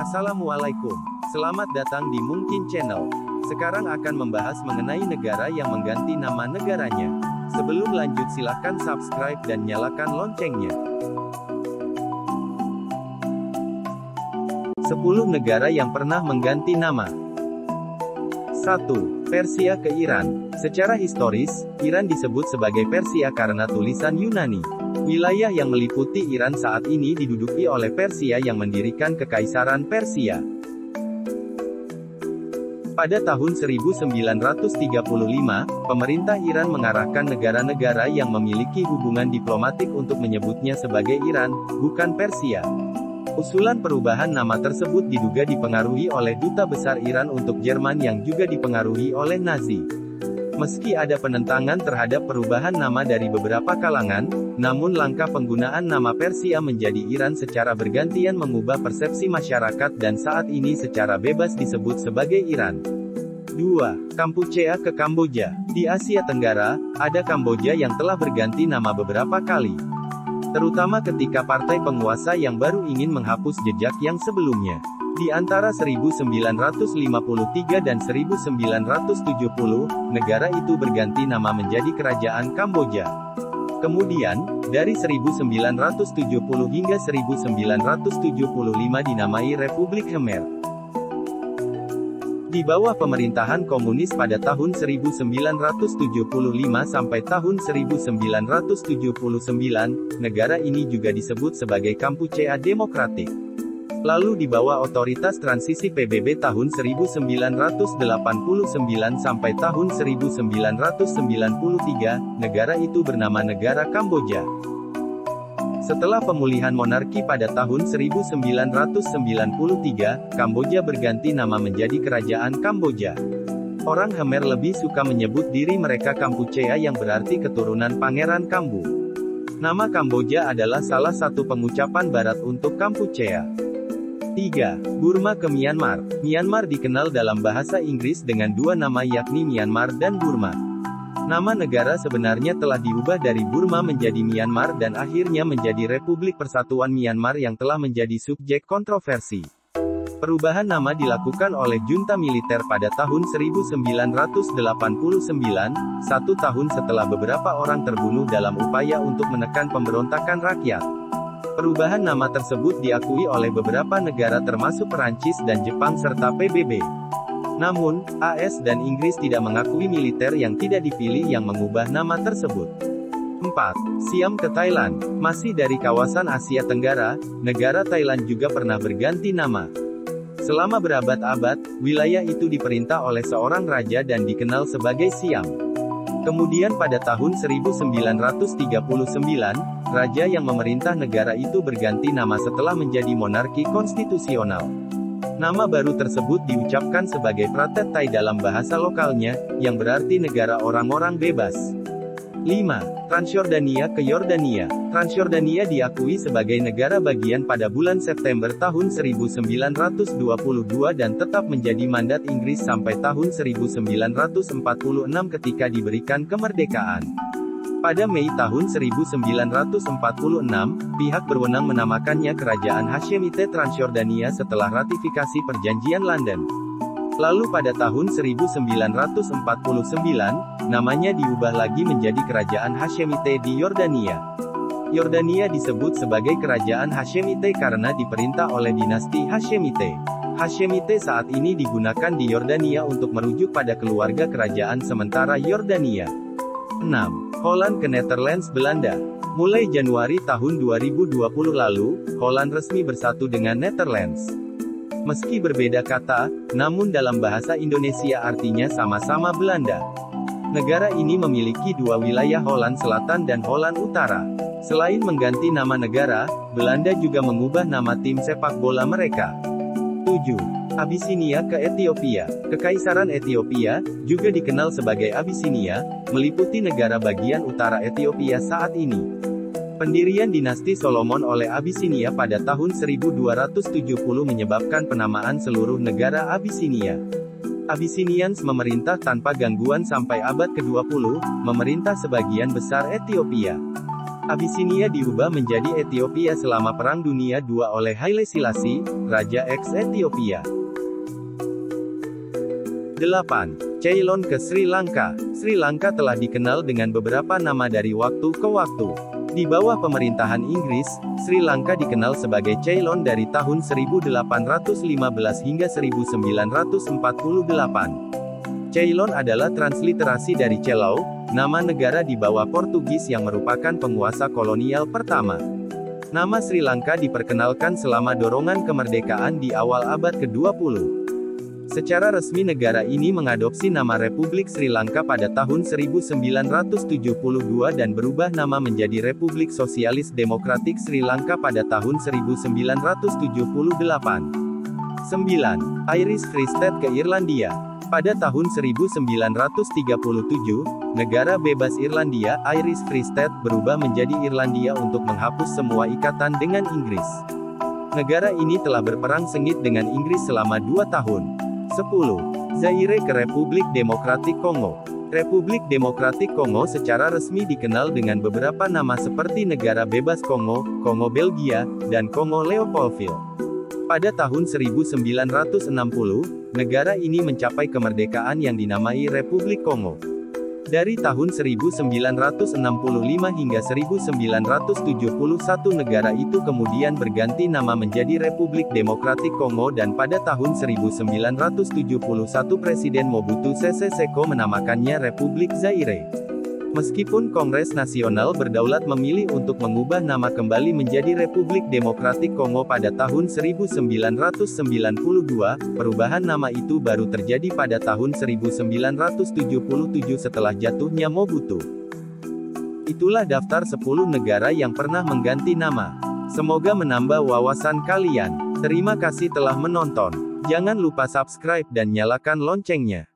Assalamualaikum. Selamat datang di Mungkin Channel. Sekarang akan membahas mengenai negara yang mengganti nama negaranya. Sebelum lanjut silahkan subscribe dan nyalakan loncengnya. 10 negara yang pernah mengganti nama. 1. Persia ke Iran. Secara historis, Iran disebut sebagai Persia karena tulisan Yunani. Wilayah yang meliputi Iran saat ini diduduki oleh Persia yang mendirikan Kekaisaran Persia. Pada tahun 1935, pemerintah Iran mengarahkan negara-negara yang memiliki hubungan diplomatik untuk menyebutnya sebagai Iran, bukan Persia. Usulan perubahan nama tersebut diduga dipengaruhi oleh Duta Besar Iran untuk Jerman yang juga dipengaruhi oleh Nazi. Meski ada penentangan terhadap perubahan nama dari beberapa kalangan, namun langkah penggunaan nama Persia menjadi Iran secara bergantian mengubah persepsi masyarakat dan saat ini secara bebas disebut sebagai Iran. 2. Kampuchea ke Kamboja. Di Asia Tenggara, ada Kamboja yang telah berganti nama beberapa kali. Terutama ketika partai penguasa yang baru ingin menghapus jejak yang sebelumnya. Di antara 1953 dan 1970, negara itu berganti nama menjadi Kerajaan Kamboja. Kemudian, dari 1970 hingga 1975 dinamai Republik Khmer. Di bawah pemerintahan komunis pada tahun 1975 sampai tahun 1979, negara ini juga disebut sebagai Kampuchea Demokratik. Lalu di bawah otoritas transisi PBB tahun 1989 sampai tahun 1993, negara itu bernama Negara Kamboja. Setelah pemulihan monarki pada tahun 1993, Kamboja berganti nama menjadi Kerajaan Kamboja. Orang Khmer lebih suka menyebut diri mereka Kampuchea yang berarti keturunan Pangeran Kambu. Nama Kamboja adalah salah satu pengucapan barat untuk Kampuchea. 3. Burma ke Myanmar. Myanmar dikenal dalam bahasa Inggris dengan dua nama yakni Myanmar dan Burma. Nama negara sebenarnya telah diubah dari Burma menjadi Myanmar dan akhirnya menjadi Republik Persatuan Myanmar yang telah menjadi subjek kontroversi. Perubahan nama dilakukan oleh junta militer pada tahun 1989, satu tahun setelah beberapa orang terbunuh dalam upaya untuk menekan pemberontakan rakyat. Perubahan nama tersebut diakui oleh beberapa negara termasuk Perancis dan Jepang serta PBB. Namun, AS dan Inggris tidak mengakui militer yang tidak dipilih yang mengubah nama tersebut. 4. Siam ke Thailand. Masih dari kawasan Asia Tenggara, negara Thailand juga pernah berganti nama. Selama berabad-abad, wilayah itu diperintah oleh seorang raja dan dikenal sebagai Siam. Kemudian pada tahun 1939, raja yang memerintah negara itu berganti nama setelah menjadi monarki konstitusional. Nama baru tersebut diucapkan sebagai Pratet Thai dalam bahasa lokalnya, yang berarti negara orang-orang bebas. 5. Transjordania ke Yordania. Transjordania diakui sebagai negara bagian pada bulan September tahun 1922 dan tetap menjadi mandat Inggris sampai tahun 1946 ketika diberikan kemerdekaan. Pada Mei tahun 1946, pihak berwenang menamakannya Kerajaan Hashemite Transjordania setelah ratifikasi Perjanjian London. Lalu pada tahun 1949, namanya diubah lagi menjadi Kerajaan Hashemite di Yordania. Yordania disebut sebagai Kerajaan Hashemite karena diperintah oleh dinasti Hashemite. Hashemite saat ini digunakan di Yordania untuk merujuk pada keluarga kerajaan sementara Yordania. 6. Holland ke Netherlands Belanda. Mulai Januari tahun 2020 lalu, Holland resmi bersatu dengan Netherlands. Meski berbeda kata, namun dalam bahasa Indonesia artinya sama-sama Belanda. Negara ini memiliki dua wilayah Holland Selatan dan Holland Utara. Selain mengganti nama negara, Belanda juga mengubah nama tim sepak bola mereka. 7. Abyssinia ke Ethiopia. Kekaisaran Ethiopia, juga dikenal sebagai Abyssinia, meliputi negara bagian utara Ethiopia saat ini. Pendirian dinasti Solomon oleh Abyssinia pada tahun 1270 menyebabkan penamaan seluruh negara Abyssinia. Abyssinians memerintah tanpa gangguan sampai abad ke-20, memerintah sebagian besar Ethiopia. Abyssinia diubah menjadi Ethiopia selama Perang Dunia II oleh Haile Selassie, Raja Ethiopia. 8. Ceylon ke Sri Lanka. Sri Lanka telah dikenal dengan beberapa nama dari waktu ke waktu. Di bawah pemerintahan Inggris, Sri Lanka dikenal sebagai Ceylon dari tahun 1815 hingga 1948. Ceylon adalah transliterasi dari Celau, nama negara di bawah Portugis yang merupakan penguasa kolonial pertama. Nama Sri Lanka diperkenalkan selama dorongan kemerdekaan di awal abad ke-20. Secara resmi negara ini mengadopsi nama Republik Sri Lanka pada tahun 1972 dan berubah nama menjadi Republik Sosialis Demokratik Sri Lanka pada tahun 1978. 9. Irish Free State ke Irlandia. Pada tahun 1937, negara bebas Irlandia, Irish Free State, berubah menjadi Irlandia untuk menghapus semua ikatan dengan Inggris. Negara ini telah berperang sengit dengan Inggris selama 2 tahun. 10. Zaire ke Republik Demokratik Kongo. Republik Demokratik Kongo secara resmi dikenal dengan beberapa nama seperti Negara Bebas Kongo, Kongo Belgia, dan Kongo Leopoldville. Pada tahun 1960, negara ini mencapai kemerdekaan yang dinamai Republik Kongo. Dari tahun 1965 hingga 1971 negara itu kemudian berganti nama menjadi Republik Demokratik Kongo dan pada tahun 1971 Presiden Mobutu Sese Seko menamakannya Republik Zaire. Meskipun Kongres Nasional Berdaulat memilih untuk mengubah nama kembali menjadi Republik Demokratik Kongo pada tahun 1992, perubahan nama itu baru terjadi pada tahun 1977 setelah jatuhnya Mobutu. Itulah daftar 10 negara yang pernah mengganti nama. Semoga menambah wawasan kalian. Terima kasih telah menonton. Jangan lupa subscribe dan nyalakan loncengnya.